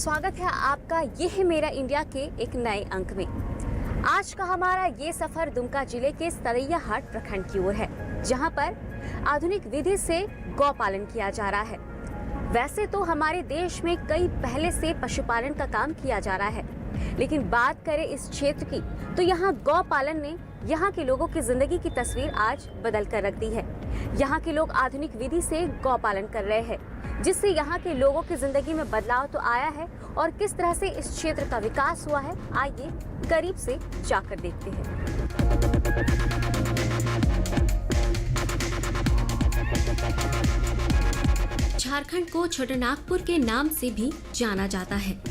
स्वागत है आपका। ये है मेरा इंडिया के एक नए अंक में। आज का हमारा ये सफर दुमका जिले के सरैयाहाट प्रखंड की ओर है, जहां पर आधुनिक विधि से गौ पालन किया जा रहा है। वैसे तो हमारे देश में कई पहले से पशुपालन का काम किया जा रहा है, लेकिन बात करें इस क्षेत्र की तो यहाँ गौ पालन ने यहाँ के लोगों की जिंदगी की तस्वीर आज बदल कर रख दी है। यहाँ के लोग आधुनिक विधि से गौ पालन कर रहे हैं, जिससे यहाँ के लोगों की जिंदगी में बदलाव तो आया है और किस तरह से इस क्षेत्र का विकास हुआ है, आइए करीब से जाकर देखते हैं। झारखंड को छोटानागपुर के नाम से भी जाना जाता है।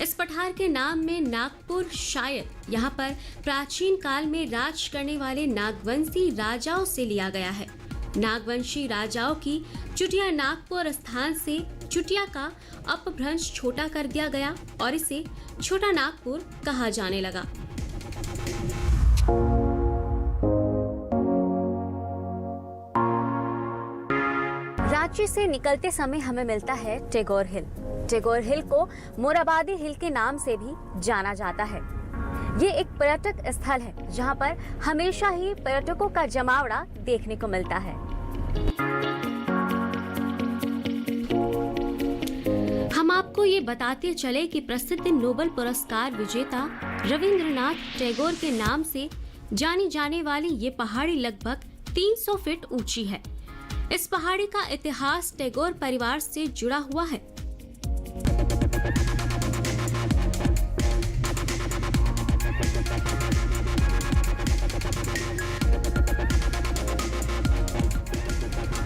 इस पठार के नाम में नागपुर शायद यहाँ पर प्राचीन काल में राज करने वाले नागवंशी राजाओं से लिया गया है। नागवंशी राजाओं की चुटिया नागपुर स्थान से चुटिया का अपभ्रंश छोटा कर दिया गया और इसे छोटा नागपुर कहा जाने लगा। रांची से निकलते समय हमें मिलता है टैगोर हिल। टैगोर हिल को मोराबादी हिल के नाम से भी जाना जाता है। ये एक पर्यटक स्थल है, जहां पर हमेशा ही पर्यटकों का जमावड़ा देखने को मिलता है। हम आपको ये बताते चले कि प्रसिद्ध नोबेल पुरस्कार विजेता रविंद्रनाथ टैगोर के नाम से जानी जाने वाली ये पहाड़ी लगभग 300 फीट ऊंची है। इस पहाड़ी का इतिहास टैगोर परिवार से जुड़ा हुआ है।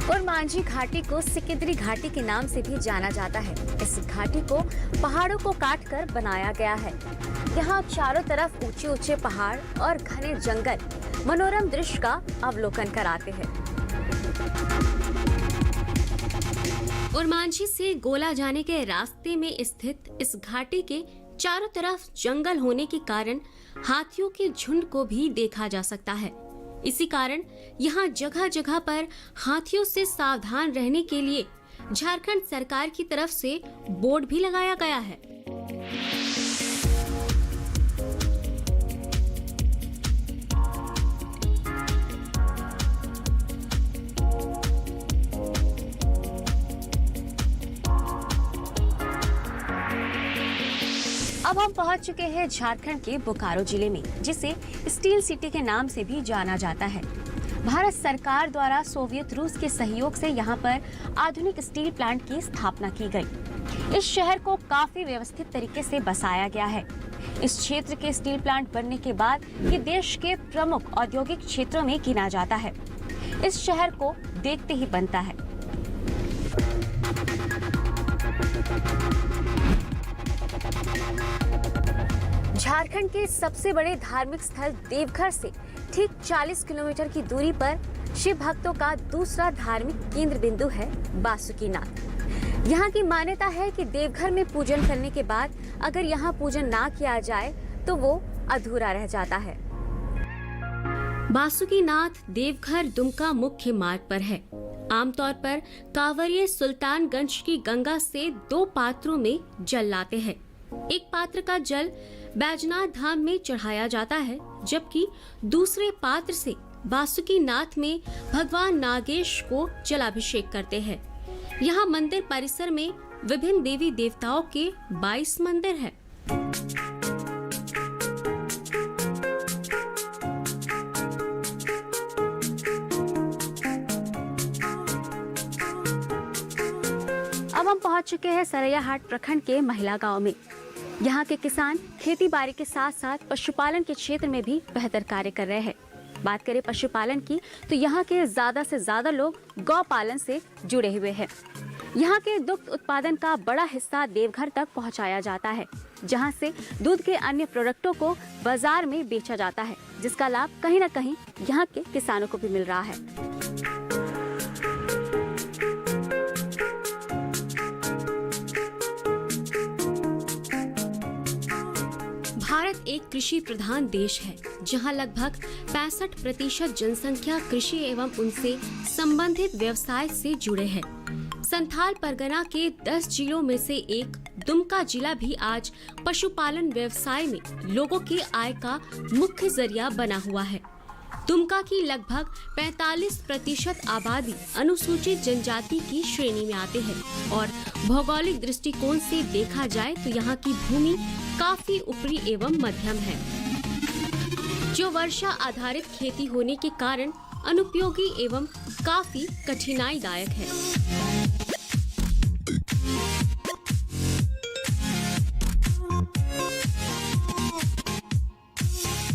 और मांझी घाटी को सिकिंदरी घाटी के नाम से भी जाना जाता है। इस घाटी को पहाड़ों को काटकर बनाया गया है। यहाँ चारों तरफ ऊंचे ऊंचे पहाड़ और घने जंगल मनोरम दृश्य का अवलोकन कराते हैं। और मांझी से गोला जाने के रास्ते में स्थित इस घाटी के चारों तरफ जंगल होने के कारण हाथियों के झुंड को भी देखा जा सकता है। इसी कारण यहाँ जगह जगह पर हाथियों से सावधान रहने के लिए झारखंड सरकार की तरफ से बोर्ड भी लगाया गया है। अब हम पहुंच चुके हैं झारखंड के बोकारो जिले में, जिसे स्टील सिटी के नाम से भी जाना जाता है। भारत सरकार द्वारा सोवियत रूस के सहयोग से यहाँ पर आधुनिक स्टील प्लांट की स्थापना की गई। इस शहर को काफी व्यवस्थित तरीके से बसाया गया है। इस क्षेत्र के स्टील प्लांट बनने के बाद ये देश के प्रमुख औद्योगिक क्षेत्रों में गिना जाता है। इस शहर को देखते ही बनता है। झारखंड के सबसे बड़े धार्मिक स्थल देवघर से ठीक 40 किलोमीटर की दूरी पर शिव भक्तों का दूसरा धार्मिक केंद्र बिंदु है बासुकीनाथ। यहाँ की मान्यता है कि देवघर में पूजन करने के बाद अगर यहाँ पूजन ना किया जाए तो वो अधूरा रह जाता है। बासुकीनाथ देवघर दुमका मुख्य मार्ग पर है। आमतौर पर कांवरिये सुल्तानगंज की गंगा से 2 पात्रों में जल लाते हैं। एक पात्र का जल बैजनाथ धाम में चढ़ाया जाता है, जबकि दूसरे पात्र से बासुकीनाथ में भगवान नागेश को जलाभिषेक करते हैं। यहाँ मंदिर परिसर में विभिन्न देवी देवताओं के 22 मंदिर हैं। अब हम पहुंच चुके हैं सरैयाहाट प्रखंड के महिला गांव में। यहाँ के किसान खेती बाड़ी के साथ साथ पशुपालन के क्षेत्र में भी बेहतर कार्य कर रहे हैं। बात करें पशुपालन की तो यहाँ के ज्यादा से ज्यादा लोग गौ पालन से जुड़े हुए हैं। यहाँ के दुग्ध उत्पादन का बड़ा हिस्सा देवघर तक पहुँचाया जाता है, जहाँ से दूध के अन्य प्रोडक्टों को बाजार में बेचा जाता है, जिसका लाभ कहीं न कहीं यहाँ के किसानों को भी मिल रहा है। भारत एक कृषि प्रधान देश है, जहां लगभग 65% जनसंख्या कृषि एवं उनसे संबंधित व्यवसाय से जुड़े हैं। संथाल परगना के 10 जिलों में से एक दुमका जिला भी आज पशुपालन व्यवसाय में लोगों के आय का मुख्य जरिया बना हुआ है। दुमका की लगभग 45% आबादी अनुसूचित जनजाति की श्रेणी में आते हैं और भौगोलिक दृष्टिकोण से देखा जाए तो यहाँ की भूमि काफी ऊपरी एवं मध्यम है, जो वर्षा आधारित खेती होने के कारण अनुपयोगी एवं काफी कठिनाईदायक है।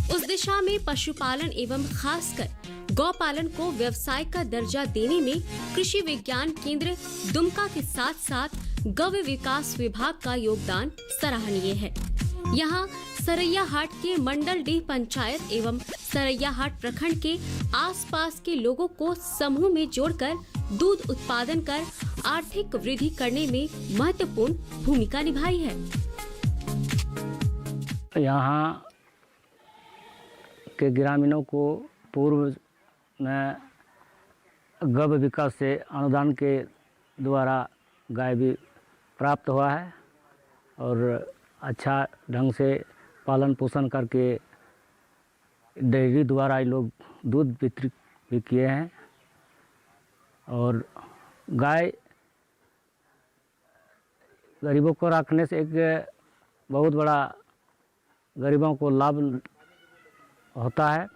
उस दिशा में पशुपालन एवं खासकर गौपालन को व्यवसाय का दर्जा देने में कृषि विज्ञान केंद्र दुमका के साथ साथ गौ विकास विभाग का योगदान सराहनीय है। यहाँ सरैयाहाट के मंडल डीह पंचायत एवं सरैयाहाट प्रखंड के आसपास के लोगों को समूह में जोड़कर दूध उत्पादन कर आर्थिक वृद्धि करने में महत्वपूर्ण भूमिका निभाई है। यहाँ के ग्रामीणों को पूर्व में गौ विकास से अनुदान के द्वारा गाय भी प्राप्त हुआ है और अच्छा ढंग से पालन पोषण करके डेयरी द्वारा ये लोग दूध वितरित भी किए हैं और गाय गरीबों को रखने से एक बहुत बड़ा गरीबों को लाभ होता है।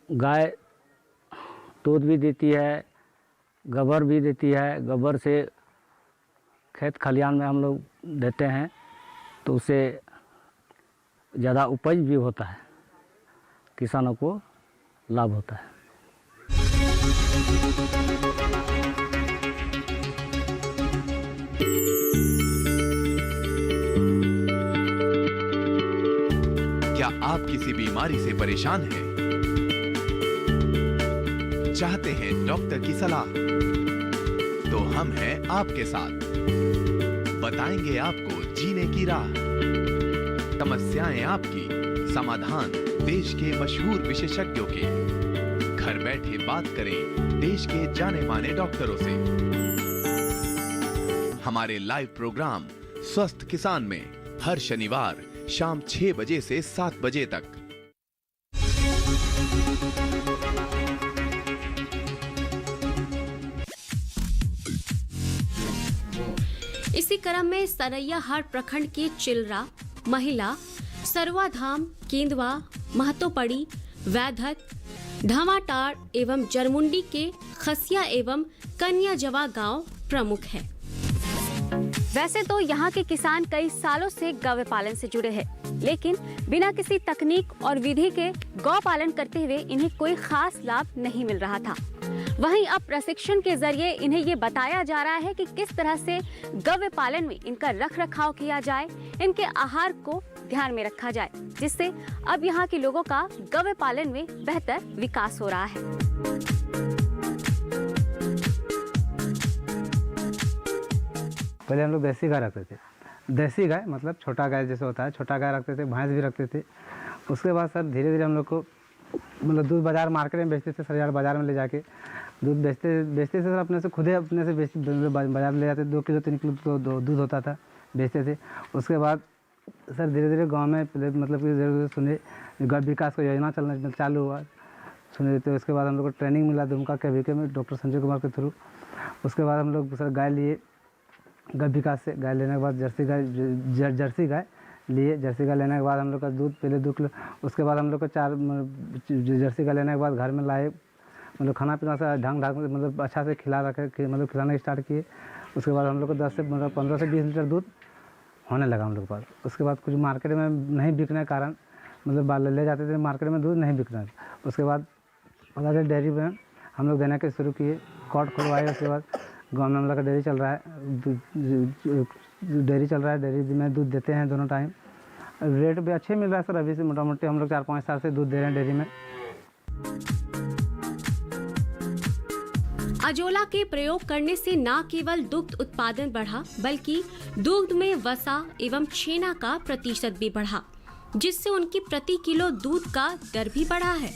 गाय दूध भी देती है, गोबर भी देती है। गोबर से खेत खलिहान में हम लोग देते हैं तो उससे ज़्यादा उपज भी होता है, किसानों को लाभ होता है। क्या आप किसी बीमारी से परेशान हैं? चाहते हैं डॉक्टर की सलाह? तो हम हैं आपके साथ, बताएंगे आपको जीने की राह। समस्याएं आपकी, समाधान देश के मशहूर विशेषज्ञों के। घर बैठे बात करें देश के जाने माने डॉक्टरों से। हमारे लाइव प्रोग्राम स्वस्थ किसान में हर शनिवार शाम 6 बजे से 7 बजे तक। इसी क्रम में सरैयाहाट प्रखंड के चिलरा, महिला, सरवाधाम, केंदवा, महतोपड़ी, वैधक, ढामाटाड़ एवं जरमुंडी के खसिया एवं कन्याजवा गांव प्रमुख है। वैसे तो यहाँ के किसान कई सालों से गौ पालन से जुड़े हैं, लेकिन बिना किसी तकनीक और विधि के गौ पालन करते हुए इन्हें कोई खास लाभ नहीं मिल रहा था। वहीं अब प्रशिक्षण के जरिए इन्हें ये बताया जा रहा है कि किस तरह से गौ पालन में इनका रख रखाव किया जाए, इनके आहार को ध्यान में रखा जाए, जिससे अब यहाँ के लोगों का गौ पालन में बेहतर विकास हो रहा है। पहले हम लोग देसी गाय रखते थे। देसी गाय मतलब छोटा गाय जैसे होता है, छोटा गाय रखते थे, भैंस भी रखते थे। उसके बाद सर धीरे धीरे हम लोग को मतलब दूध बाज़ार मार्केट में बेचते थे। सरयार बाज़ार में ले जाके दूध बेचते थे सर, अपने से खुद ही अपने से बाज़ार में ले जाते। 2 किलो 3 किलो तो दूध होता था, बेचते थे। उसके बाद सर धीरे धीरे गाँव में मतलब कि सुने गौ विकास का योजना चलना चालू हुआ, सुने। तो उसके बाद हम लोग को ट्रेनिंग मिला दुमका के VK में डॉक्टर संजय कुमार के थ्रू। उसके बाद हम लोग सर गाय लिए, गौ विकास से गाय लेने के बाद जर्सी गाय लिए। जर्सी गाय लेने के बाद हम लोग का दूध पहले 2 किलो, उसके बाद हम लोग को 4 जर्सी गाय लेने के बाद घर में लाए, मतलब खाना पीना से ढंग मतलब अच्छा से खिला रखे, मतलब खिलाना स्टार्ट किए। उसके बाद हम लोग को 10 से मतलब 15 से 20 लीटर दूध होने लगा हम लोग के पास। उसके बाद कुछ मार्केट में नहीं बिकने के कारण मतलब ले जाते थे मार्केट में, दूध नहीं बिकना। उसके बाद डेयरी में हम लोग देने के शुरू किए, कॉट खुलवाए। उसके बाद गाँव में हम लोग का डेयरी चल रहा है, डेयरी में दूध देते हैं दोनों टाइम। रेट भी अच्छे मिल रहा है सर। अभी से मोटा मोटी हम लोग 4-5 साल से दूध दे रहे हैं डेयरी में। अजोला के प्रयोग करने से न केवल दुग्ध उत्पादन बढ़ा, बल्कि दुग्ध में वसा एवं छेना का प्रतिशत भी बढ़ा, जिससे उनकी प्रति किलो दूध का दर भी बढ़ा है।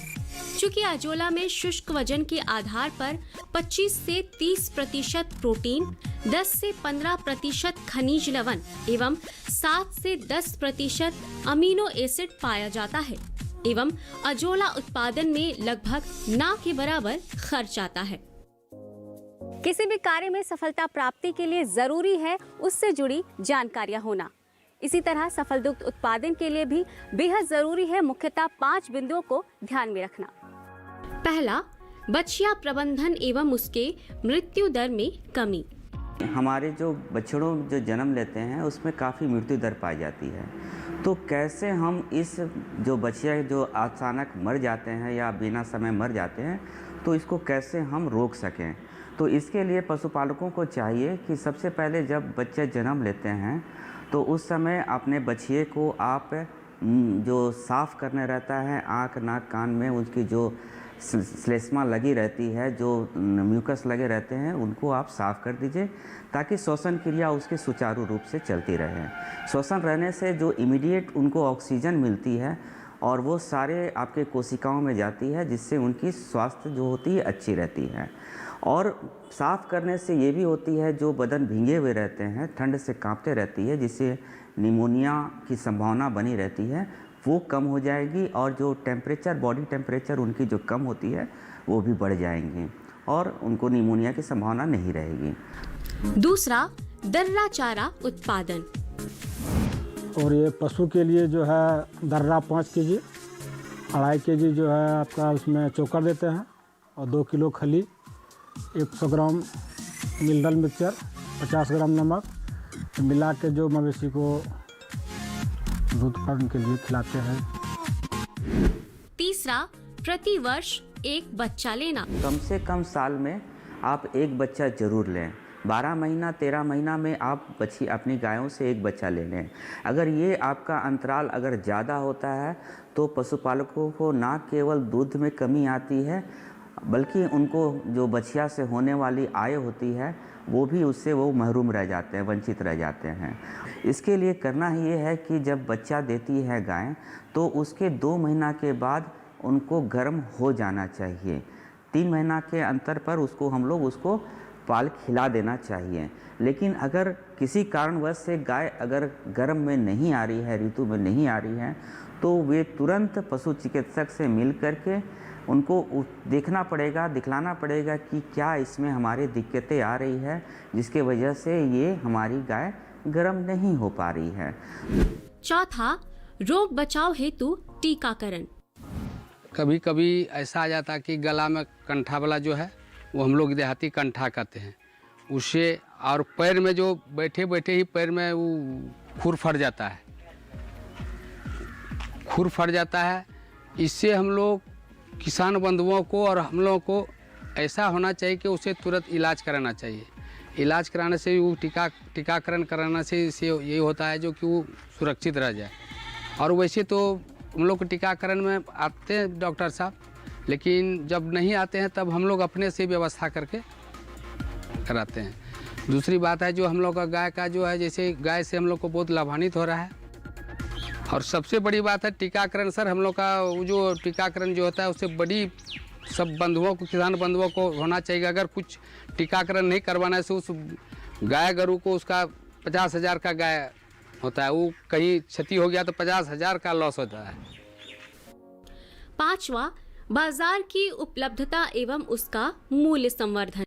चूँकि अजोला में शुष्क वजन के आधार पर 25 से 30% प्रोटीन, 10 से 15% खनिज लवण एवं 7 से 10% अमीनो एसिड पाया जाता है एवं अजोला उत्पादन में लगभग ना के बराबर खर्च आता है। किसी भी कार्य में सफलता प्राप्ति के लिए जरूरी है उससे जुड़ी जानकारियां होना। इसी तरह सफल दुग्ध उत्पादन के लिए भी बेहद जरूरी है मुख्यतः 5 बिंदुओं को ध्यान में रखना। पहला, बछिया प्रबंधन एवं उसके मृत्यु दर में कमी। हमारे जो बछड़ों जो जन्म लेते हैं उसमें काफ़ी मृत्यु दर पाई जाती है, तो कैसे हम इस जो बछिया जो अचानक मर जाते हैं या बिना समय मर जाते हैं तो इसको कैसे हम रोक सकें। तो इसके लिए पशुपालकों को चाहिए कि सबसे पहले जब बच्चे जन्म लेते हैं तो उस समय अपने बछिए को आप जो साफ़ करने रहता है आँख नाक कान में उनकी जो श्लेष्मा लगी रहती है, जो म्यूकस लगे रहते हैं, उनको आप साफ़ कर दीजिए ताकि श्वसन क्रिया उसके सुचारू रूप से चलती रहे। श्वसन रहने से जो इमीडिएट उनको ऑक्सीजन मिलती है और वो सारे आपके कोशिकाओं में जाती है जिससे उनकी स्वास्थ्य जो होती है अच्छी रहती है। और साफ़ करने से ये भी होती है जो बदन भींगे हुए रहते हैं, ठंड से कांपते रहती है, जिससे निमोनिया की संभावना बनी रहती है, वो कम हो जाएगी और जो टेम्परेचर बॉडी टेम्परेचर उनकी जो कम होती है वो भी बढ़ जाएंगी और उनको निमोनिया की संभावना नहीं रहेगी। दूसरा, दर्रा चारा उत्पादन। और ये पशु के लिए जो है दर्रा 5 केजी, 2.5 केजी जो है आपका उसमें चोकर देते हैं और 2 किलो खली, 100 ग्राम मिनरल मिक्सचर, 50 ग्राम नमक मिला के जो मवेशी को दूध उत्पादन के लिए खिलाते हैं। तीसरा, प्रति वर्ष एक बच्चा लेना। कम से कम साल में आप एक बच्चा जरूर लें। 12 महीना 13 महीना में आप बच्ची अपनी गायों से एक बच्चा ले लें। अगर ये आपका अंतराल अगर ज़्यादा होता है तो पशुपालकों को ना केवल दूध में कमी आती है बल्कि उनको जो बछिया से होने वाली आय होती है वो भी उससे वो महरूम रह जाते हैं, वंचित रह जाते हैं। इसके लिए करना ही ये है कि जब बच्चा देती है गाय तो उसके 2 महीना के बाद उनको गर्म हो जाना चाहिए। 3 महीना के अंतर पर उसको हम लोग उसको पाल खिला देना चाहिए। लेकिन अगर किसी कारणवश से गाय अगर गर्म में नहीं आ रही है, ऋतु में नहीं आ रही है, तो वे तुरंत पशु चिकित्सक से मिल करके उनको देखना पड़ेगा, दिखलाना पड़ेगा कि क्या इसमें हमारी दिक्कतें आ रही है जिसके वजह से ये हमारी गाय गर्म नहीं हो पा रही है। चौथा, रोग बचाव हेतु टीकाकरण। कभी कभी ऐसा आ जाता कि गला में कंठा वाला जो है वो हम लोग देहाती कंठा कहते हैं उसे, और पैर में जो बैठे बैठे ही पैर में वो खुर फट जाता है, खुर फट जाता है। इससे हम लोग किसान बंधुओं को और हम लोगों को ऐसा होना चाहिए कि उसे तुरंत इलाज कराना चाहिए। इलाज कराने से वो टीकाकरण कराने से इससे यही होता है जो कि वो सुरक्षित रह जाए। और वैसे तो हम लोग टीकाकरण में आते हैं डॉक्टर साहब, लेकिन जब नहीं आते हैं तब हम लोग अपने से व्यवस्था करके कराते हैं। दूसरी बात है जो हम लोग का गाय का जो है, जैसे गाय से हम लोग को बहुत लाभान्वित हो रहा है। और सबसे बड़ी बात है टीकाकरण। सर हम लोग का वो जो टीकाकरण जो होता है उससे बड़ी सब बंधुओं को, किसान बंधुओं को होना चाहिए। अगर कुछ टीकाकरण नहीं करवाने से उस गाय गरू को उसका 50,000 का गाय होता है, वो कहीं क्षति हो गया तो 50,000 का लॉस होता है। पांचवा, बाजार की उपलब्धता एवं उसका मूल्य संवर्धन।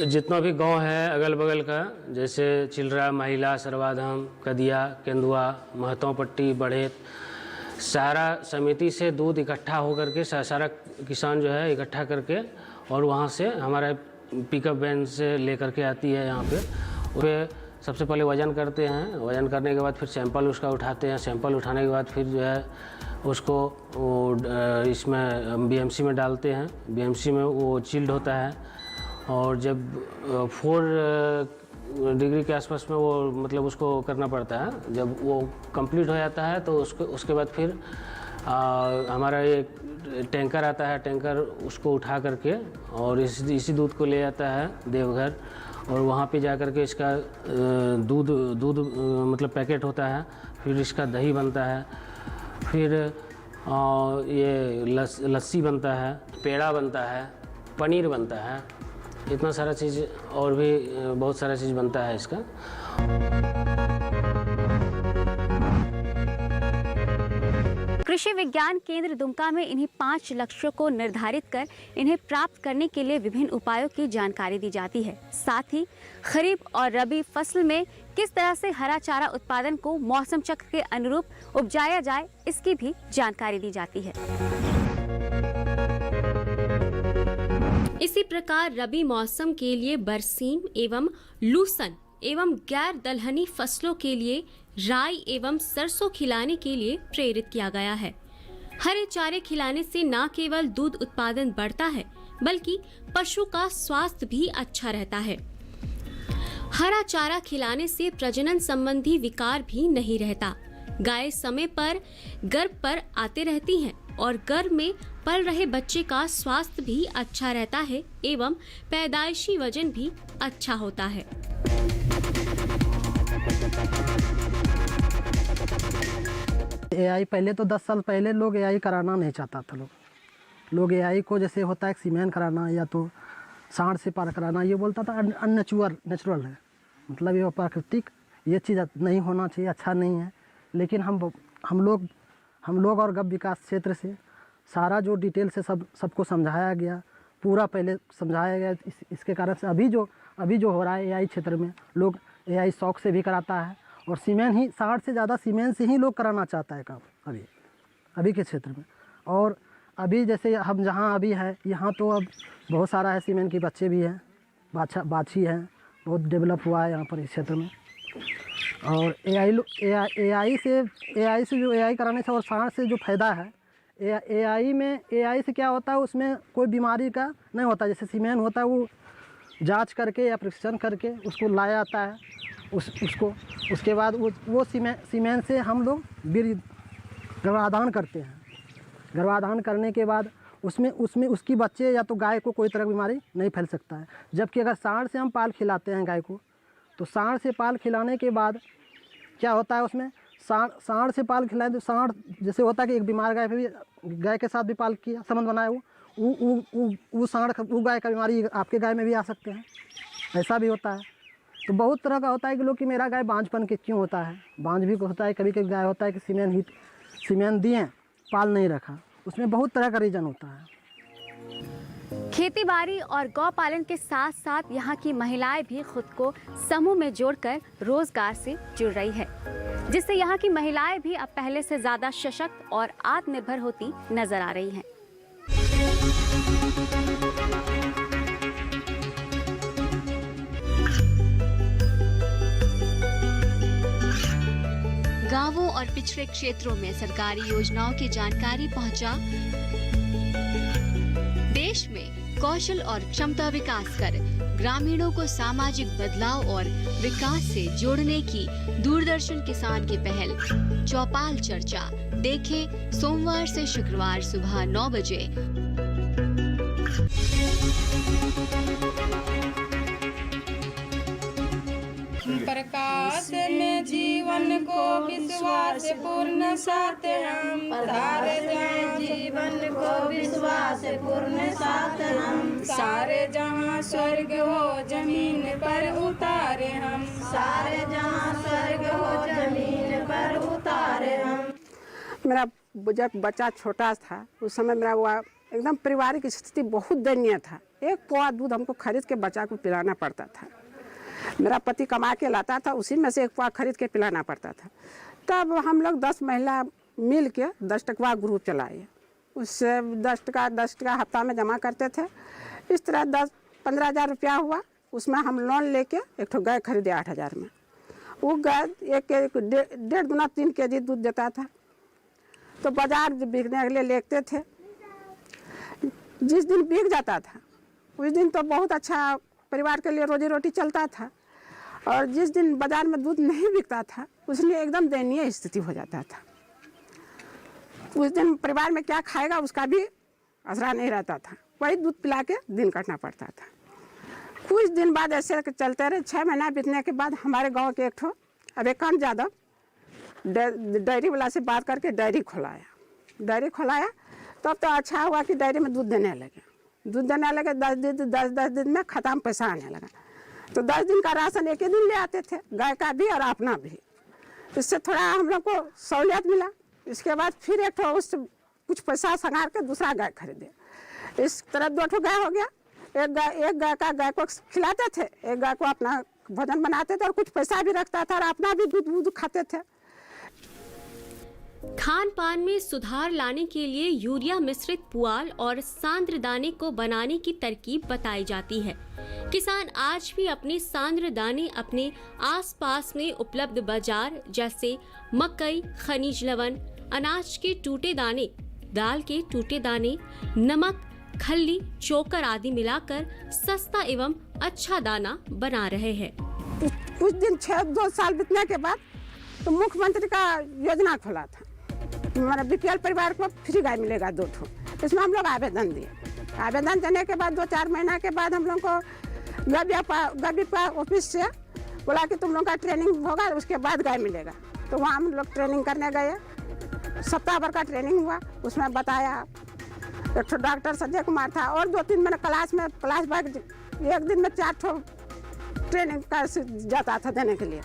जितना भी गांव है अगल बगल का, जैसे चिलरा, महिला, सरवाधम, कदिया, केंदुआ, महतों पट्टी, बढ़ेत, सारा समिति से दूध इकट्ठा होकर के सारा किसान जो है इकट्ठा करके और वहाँ से हमारा पिकअप वैन से लेकर के आती है यहाँ पे। वे सबसे पहले वज़न करते हैं, वज़न करने के बाद फिर सैंपल उसका उठाते हैं। सैंपल उठाने के बाद फिर जो है उसको इसमें बीएमसी में डालते हैं। बीएमसी में वो चिल्ड होता है और जब 4 डिग्री के आसपास में वो मतलब उसको करना पड़ता है। जब वो कंप्लीट हो जाता है तो उसके बाद फिर हमारा एक टैंकर आता है, टैंकर उसको उठा करके और इसी दूध को ले जाता है देवघर और वहाँ पे जा कर के इसका दूध मतलब पैकेट होता है। फिर इसका दही बनता है, फिर ये लस्सी बनता है, पेड़ा बनता है, पनीर बनता है इतना सारा चीज़ और भी बहुत सारा चीज़ बनता है इसका। कृषि विज्ञान केंद्र दुमका में इन्हीं 5 लक्ष्यों को निर्धारित कर इन्हें प्राप्त करने के लिए विभिन्न उपायों की जानकारी दी जाती है। साथ ही खरीफ और रबी फसल में किस तरह से हरा चारा उत्पादन को मौसम चक्र के अनुरूप उपजाया जाए, इसकी भी जानकारी दी जाती है। इसी प्रकार रबी मौसम के लिए बरसीम एवं लूसन एवं गैर दलहनी फसलों के लिए राई एवं सरसों खिलाने के लिए प्रेरित किया गया है। हरे चारे खिलाने से न केवल दूध उत्पादन बढ़ता है बल्कि पशु का स्वास्थ्य भी अच्छा रहता है। हरा चारा खिलाने से प्रजनन संबंधी विकार भी नहीं रहता। गाय समय पर गर्भ पर आते रहती हैं और गर्भ में पल रहे बच्चे का स्वास्थ्य भी अच्छा रहता है एवं पैदाइशी वजन भी अच्छा होता है। एआई पहले तो 10 साल पहले लोग एआई कराना नहीं चाहता था। लोग एआई को जैसे होता है सीमेन कराना या तो सांड से पार कराना, ये बोलता था नेचुरल है, मतलब ये प्राकृतिक, ये चीज़ नहीं होना चाहिए, अच्छा नहीं है। लेकिन हम लोग और गब विकास क्षेत्र से सारा जो डिटेल से सबको समझाया गया, पूरा पहले समझाया गया। इसके कारण से अभी जो हो रहा है एआई क्षेत्र में, लोग एआई शौक से भी कराता है और सीमेन ही सांड से ज़्यादा सीमेन से ही लोग कराना चाहता है काम अभी के क्षेत्र में। और अभी जैसे हम जहाँ अभी है यहाँ तो अब बहुत सारा है, सीमेन के बच्चे भी हैं, बाछी हैं, बहुत डेवलप हुआ है यहाँ पर इस क्षेत्र में। और एआई से जो एआई कराने से और सांड से जो फ़ायदा है, एआई से क्या होता है, उसमें कोई बीमारी का नहीं होता। जैसे सीमेन होता है वो जांच करके या परीक्षण करके उसको लाया जाता है, उसके बाद वो सीमेन से हम लोग गर्भाधान करते हैं। गर्भाधान करने के बाद उसमें उसकी बच्चे या तो गाय को कोई तरह की बीमारी नहीं फैल सकता है। जबकि अगर सांड से हम पाल खिलाते हैं गाय को, तो सांड से पाल खिलाने के बाद क्या होता है, उसमें सांड से पाल खिलाए तो सांड जैसे होता है कि एक बीमार गाय पे भी, गाय के साथ भी पाल किया संबंध बनाया, वो गाय का बीमारी आपके गाय में भी आ सकते हैं, ऐसा भी होता है। तो बहुत तरह का होता है कि लोग कि मेरा गाय बांझपन के क्यों होता है, बांझ भी होता है, कभी कभी गाय होता है कि सीमेन दिए पाल नहीं रखा, उसमें बहुत तरह का रीज़न होता है। खेतीबाड़ी और गौ पालन के साथ साथ यहाँ की महिलाएं भी खुद को समूह में जोड़कर रोजगार से जुड़ रही है, जिससे यहाँ की महिलाएं भी अब पहले से ज्यादा सशक्त और आत्मनिर्भर होती नजर आ रही हैं। गांवों और पिछड़े क्षेत्रों में सरकारी योजनाओं की जानकारी पहुंचा। देश में कौशल और क्षमता विकास कर ग्रामीणों को सामाजिक बदलाव और विकास से जोड़ने की दूरदर्शन किसान की पहल चौपाल चर्चा देखें सोमवार से शुक्रवार सुबह 9 बजे। प्रकाश में जीवन को विश्वास पूर्ण साथ हम धारे जहाँ जीवन को विश्वास पूर्ण साथ हम सारे जहाँ स्वर्ग हो जमीन पर उतारे हम सारे जहाँ स्वर्ग हो जमीन पर उतारे हम। मेरा जब बच्चा छोटा था उस समय मेरा वो एकदम पारिवारिक स्थिति बहुत दयनीय था। 1 पौवा दूध हमको खरीद के बच्चा को पिलाना पड़ता था। मेरा पति कमा के लाता था, उसी में से 1 पौवा खरीद के पिलाना पड़ता था। तब हम लोग 10 महिला मिल के 10 टकवा ग्रुप चलाए, उससे 10 टका हफ्ता में जमा करते थे। इस तरह 10-15 हज़ार रुपया हुआ, उसमें हम लोन लेके एक ठो गाय खरीदे 8,000 में। वो गाय 1.5 गुना 3 केजी दूध देता था। तो बाजार बिकने के लिए लेते थे। जिस दिन बिक जाता था उस दिन तो बहुत अच्छा परिवार के लिए रोजी रोटी चलता था, और जिस दिन बाजार में दूध नहीं बिकता था उस दिन एकदम दयनीय स्थिति हो जाता था। उस दिन परिवार में क्या खाएगा उसका भी असरा नहीं रहता था, वही दूध पिला के दिन काटना पड़ता था। कुछ दिन बाद ऐसे चलते रहे। 6 महीना बीतने के बाद हमारे गांव के एक ठो अबेकांत यादव डेयरी वाला से बात करके डेयरी खोलाया। तब तो अच्छा हुआ कि डेयरी में दूध देने लगे। दूध देने लगे 10 दिन में ख़त्म पैसा आने लगा। तो 10 दिन का राशन एक ही दिन ले आते थे, गाय का भी और अपना भी। इससे थोड़ा हम लोग को सहूलियत मिला। इसके बाद फिर एक ठो उससे कुछ पैसा संगार के दूसरा गाय खरीदे। इस तरह 2 ठो गाय हो गया। एक गाय को खिलाते थे, एक गाय को अपना भोजन बनाते थे और कुछ पैसा भी रखता था और अपना भी दूध खाते थे। खान पान में सुधार लाने के लिए यूरिया मिश्रित पुआल और सांद्र दाने को बनाने की तरकीब बताई जाती है। किसान आज भी अपने सांद्र दाने अपने आसपास में उपलब्ध बाजार जैसे मकई, खनिज लवण, अनाज के टूटे दाने, दाल के टूटे दाने, नमक, खल्ली, चोकर आदि मिलाकर सस्ता एवं अच्छा दाना बना रहे हैं। कुछ दिन 2 साल बीतने के बाद तो मुख्यमंत्री का योजना खोला था, हमारा बीपीएल परिवार को फ्री गाय मिलेगा 2 ठो। इसमें हम लोग आवेदन दिए। आवेदन देने के बाद 2-4 महीना के बाद हम लोग को गबी ऑफिस से बोला कि तुम लोग का ट्रेनिंग होगा, उसके बाद गाय मिलेगा। तो वहाँ हम लोग ट्रेनिंग करने गए। सप्ताह भर का ट्रेनिंग हुआ। उसमें बताया, एक ठो डॉक्टर संजय कुमार था और 2-3 मैंने क्लास बैग एक दिन में 4 ठो ट्रेनिंग का जाता था देने के लिए।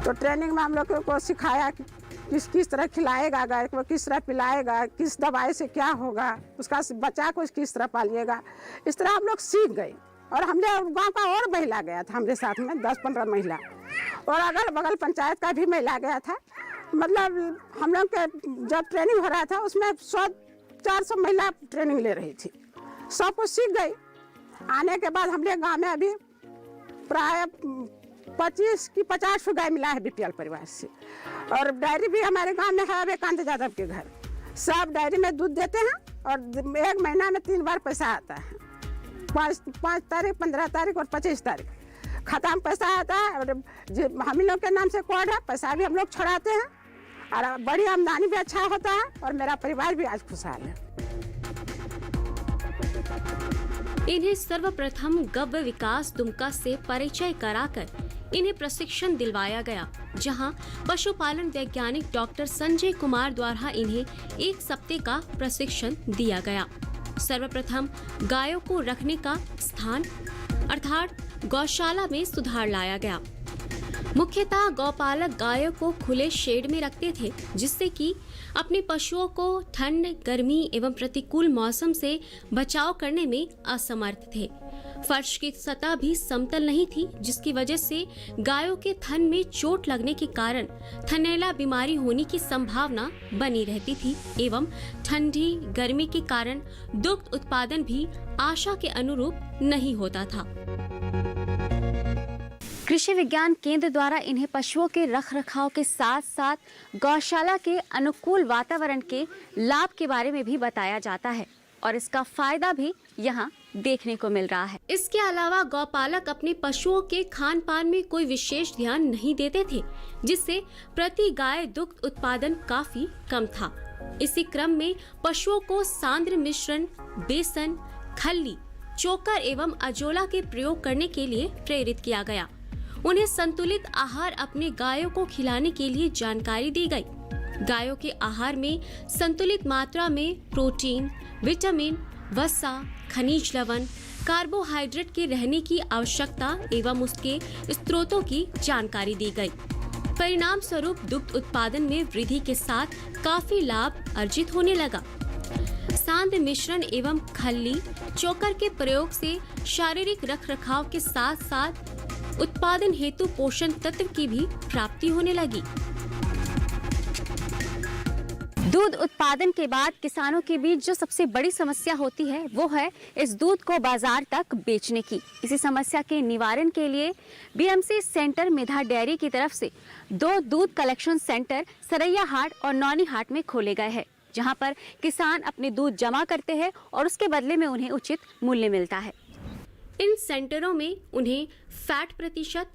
तो ट्रेनिंग में हम लोग को सिखाया कि किस तरह खिलाएगा गाय को, किस तरह पिलाएगा, किस दवाई से क्या होगा, उसका बच्चा को किस तरह पालिएगा। इस तरह हम लोग सीख गए। और हमने गांव का और महिला गया था हमारे साथ में, 10-15 महिला, और अगल बगल पंचायत का भी महिला गया था। मतलब हम लोग के जब ट्रेनिंग हो रहा था उसमें 100-400 महिला ट्रेनिंग ले रही थी। सब कुछ सीख गई। आने के बाद हमने गाँव में अभी प्राय 25 की 50 गाय मिला है बीपीएल परिवार से। और डायरी भी हमारे गांव में है, विकांत यादव के घर। सब डायरी में दूध देते हैं और 1 महीना में 3 बार पैसा आता है। 5 तारीख, 15 तारीख और 25 तारीख खत्म पैसा आता है। और हम लोग के नाम से कोड है, पैसा भी हम लोग छुड़ाते हैं और बड़ी आमदनी भी अच्छा होता है और मेरा परिवार भी आज खुशहाल है। इन्हें सर्वप्रथम गव्य विकास दुमका से परिचय कराकर इन्हें प्रशिक्षण दिलवाया गया, जहां पशुपालन वैज्ञानिक डॉक्टर संजय कुमार द्वारा इन्हें 1 सप्ताह का प्रशिक्षण दिया गया। सर्वप्रथम गायों को रखने का स्थान अर्थात गौशाला में सुधार लाया गया। मुख्यतः गौपालक गायों को खुले शेड में रखते थे, जिससे कि अपने पशुओं को ठंड, गर्मी एवं प्रतिकूल मौसम से बचाव करने में असमर्थ थे। फर्श की सतह भी समतल नहीं थी, जिसकी वजह से गायों के थन में चोट लगने के कारण थनैला बीमारी होने की संभावना बनी रहती थी एवं ठंडी गर्मी के कारण दुग्ध उत्पादन भी आशा के अनुरूप नहीं होता था। कृषि विज्ञान केंद्र द्वारा इन्हें पशुओं के रखरखाव के साथ साथ गौशाला के अनुकूल वातावरण के लाभ के बारे में भी बताया जाता है और इसका फायदा भी यहाँ देखने को मिल रहा है। इसके अलावा गौपालक अपने पशुओं के खान पान में कोई विशेष ध्यान नहीं देते थे, जिससे प्रति गाय दुग्ध उत्पादन काफी कम था। इसी क्रम में पशुओं को सांद्र मिश्रण, बेसन, खल्ली, चोकर एवं अजोला के प्रयोग करने के लिए प्रेरित किया गया। उन्हें संतुलित आहार अपने गायों को खिलाने के लिए जानकारी दी गई। गायों के आहार में संतुलित मात्रा में प्रोटीन, विटामिन, वसा, खनिज लवण, कार्बोहाइड्रेट के रहने की आवश्यकता एवं उसके स्रोतों की जानकारी दी गई। परिणाम स्वरूप दुग्ध उत्पादन में वृद्धि के साथ काफी लाभ अर्जित होने लगा। सांद्र मिश्रण एवं खल्ली, चोकर के प्रयोग से शारीरिक रखरखाव के साथ साथ उत्पादन हेतु पोषण तत्व की भी प्राप्ति होने लगी। दूध उत्पादन के बाद किसानों के बीच जो सबसे बड़ी समस्या होती है वो है इस दूध को बाजार तक बेचने की। इसी समस्या के निवारण के लिए बीएमसी सेंटर मेधा डेयरी की तरफ से 2 दूध कलेक्शन सेंटर सरैया हाट और नौनी हाट में खोले गए हैं, जहां पर किसान अपने दूध जमा करते हैं और उसके बदले में उन्हें उचित मूल्य मिलता है। इन सेंटरों में उन्हें फैट प्रतिशत,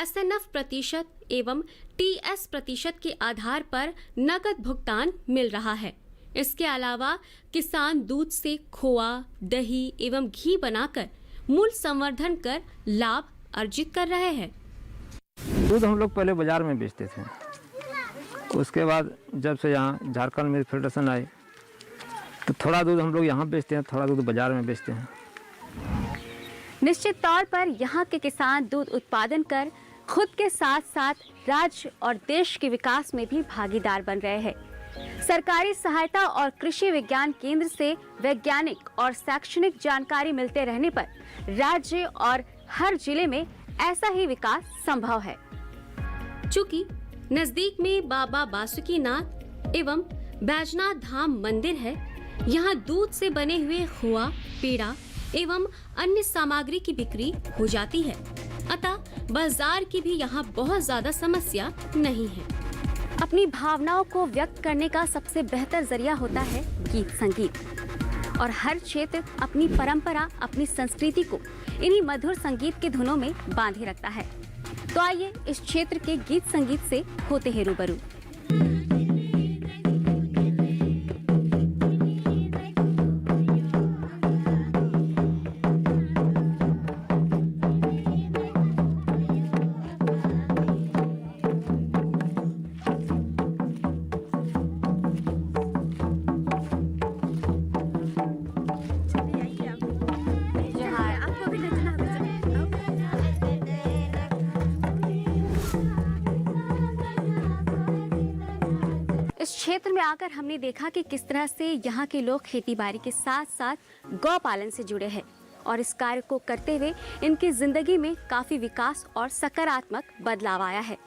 एसएनएफ प्रतिशत एवं टीएस प्रतिशत के आधार पर नकद भुगतान मिल रहा है। इसके अलावा किसान दूध से खोआ, दही एवं घी बनाकर मूल्य संवर्धन कर लाभ अर्जित कर रहे हैं। दूध हम लोग पहले बाजार में बेचते थे। उसके बाद जब से यहाँ झारखंड मिल्क फेडरेशन आई तो थोड़ा दूध हम लोग यहाँ बेचते हैं, थोड़ा दूध बाज़ार में बेचते हैं। निश्चित तौर पर यहाँ के किसान दूध उत्पादन कर खुद के साथ साथ राज्य और देश के विकास में भी भागीदार बन रहे हैं। सरकारी सहायता और कृषि विज्ञान केंद्र से वैज्ञानिक और शैक्षणिक जानकारी मिलते रहने पर राज्य और हर जिले में ऐसा ही विकास संभव है। चूँकि नजदीक में बाबा बासुकीनाथ एवं बैजनाथ धाम मंदिर है, यहाँ दूध से बने हुए खोआ, पेड़ा एवं अन्य सामग्री की बिक्री हो जाती है। अतः बाजार की भी यहाँ बहुत ज्यादा समस्या नहीं है। अपनी भावनाओं को व्यक्त करने का सबसे बेहतर जरिया होता है गीत संगीत, और हर क्षेत्र अपनी परंपरा, अपनी संस्कृति को इन्हीं मधुर संगीत की धुनों में बांधे रखता है। तो आइए इस क्षेत्र के गीत संगीत से होते हैं रूबरू। इस क्षेत्र में आकर हमने देखा कि किस तरह से यहाँ के लोग खेतीबाड़ी के साथ साथ गौ पालन से जुड़े हैं, और इस कार्य को करते हुए इनकी जिंदगी में काफी विकास और सकारात्मक बदलाव आया है।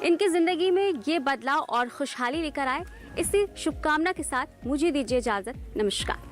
इनकी जिंदगी में ये बदलाव और खुशहाली लेकर आए, इसी शुभकामना के साथ मुझे दीजिए इजाजत। नमस्कार।